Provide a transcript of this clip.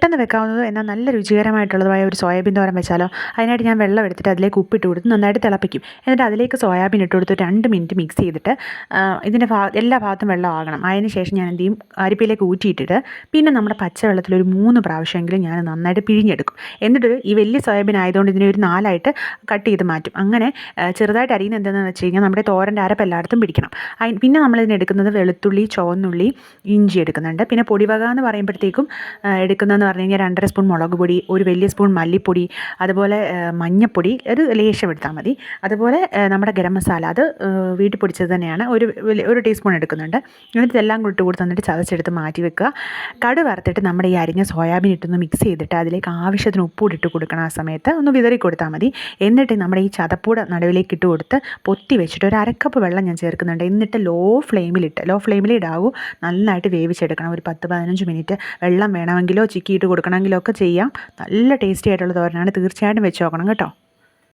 പെട്ടെന്ന് വെക്കാവുന്നതും എന്നാൽ നല്ല രുചികരമായിട്ടുള്ളതുമായ ഒരു സോയാബീൻ തോരൻ വെച്ചാലോ? അതിനായിട്ട് ഞാൻ വെള്ളം എടുത്തിട്ട് അതിലേക്ക് ഉപ്പിട്ട് കൊടുത്ത് നന്നായിട്ട് തിളപ്പിക്കും. എന്നിട്ട് അതിലേക്ക് സോയാബീൻ ഇട്ട് കൊടുത്ത് 2 മിനിറ്റ് മിക്സ് ചെയ്തിട്ട് ഇതിൻ്റെ എല്ലാ ഭാഗത്തും വെള്ളം ആകണം. അതിന് ശേഷം ഞാൻ എന്ത് ചെയ്യും, അരിപ്പയിലേക്ക് ഊറ്റിയിട്ടിട്ട് പിന്നെ നമ്മുടെ പച്ചവെള്ളത്തിൽ ഒരു 3 പ്രാവശ്യമെങ്കിലും ഞാൻ നന്നായിട്ട് പിഴിഞ്ഞെടുക്കും. എന്നിട്ട് ഈ വലിയ സോയാബീൻ ആയതുകൊണ്ട് ഇതിനെ ഒരു 4ആയിട്ട് കട്ട് ചെയ്ത് മാറ്റും. അങ്ങനെ ചെറുതായിട്ട് അരിയുന്നത് എന്താണെന്ന് വെച്ച് കഴിഞ്ഞാൽ നമ്മുടെ തോരൻ്റെ അരപ്പ് എല്ലായിടത്തും പിടിക്കണം. പിന്നെ നമ്മളിതിനെടുക്കുന്നത് വെളുത്തുള്ളി, ചുവന്നുള്ളി, ഇഞ്ചി എടുക്കുന്നുണ്ട്. പിന്നെ പൊടിവക എന്ന് പറയുമ്പോഴത്തേക്കും എടുക്കുന്നതെന്ന് പറഞ്ഞു കഴിഞ്ഞാൽ 2.5 സ്പൂൺ മുളക് പൊടി, ഒരു വലിയ സ്പൂൺ മല്ലിപ്പൊടി, അതുപോലെ മഞ്ഞൾപ്പൊടി ഒരു ലേശം എടുത്താൽ മതി. അതുപോലെ നമ്മുടെ ഗരം മസാല അത് വീട്ടിൽ പൊടിച്ചത് തന്നെയാണ്, ഒരു ടീസ്പൂൺ എടുക്കുന്നുണ്ട്. എന്നിട്ട് ഇതെല്ലാം ഇട്ട് കൊടുത്ത് തന്നിട്ട് ചതച്ചെടുത്ത് മാറ്റി വെക്കുക. കടുക് വറുത്തിട്ട് നമ്മുടെ ഈ അരിഞ്ഞ സോയാബീൻ ഇട്ടൊന്ന് മിക്സ് ചെയ്തിട്ട് അതിലേക്ക് ആവശ്യത്തിന് ഉപ്പൂടി ഇട്ട് കൊടുക്കണം. ആ സമയത്ത് ഒന്ന് വിതറി കൊടുത്താൽ മതി. എന്നിട്ട് നമ്മുടെ ഈ ചതപ്പൂട നടുവിലേക്ക് ഇട്ട് കൊടുത്ത് പൊത്തി വെച്ചിട്ട് ഒരു 1/2 കപ്പ് വെള്ളം ഞാൻ ചേർക്കുന്നുണ്ട്. എന്നിട്ട് ലോ ഫ്ലെയിമിൽ ഇടാവൂ. നന്നായിട്ട് വേവിച്ചെടുക്കണം. ഒരു 10-15 മിനിറ്റ്. വെള്ളം വേണമെങ്കിലോ ചിക്കിയിട്ട് കൊടുക്കണമെങ്കിലോ ഒക്കെ ചെയ്യാം. നല്ല ടേസ്റ്റി ആയിട്ടുള്ള തോരനാണ്. തീർച്ചയായിട്ടും വെച്ച് നോക്കണം കേട്ടോ.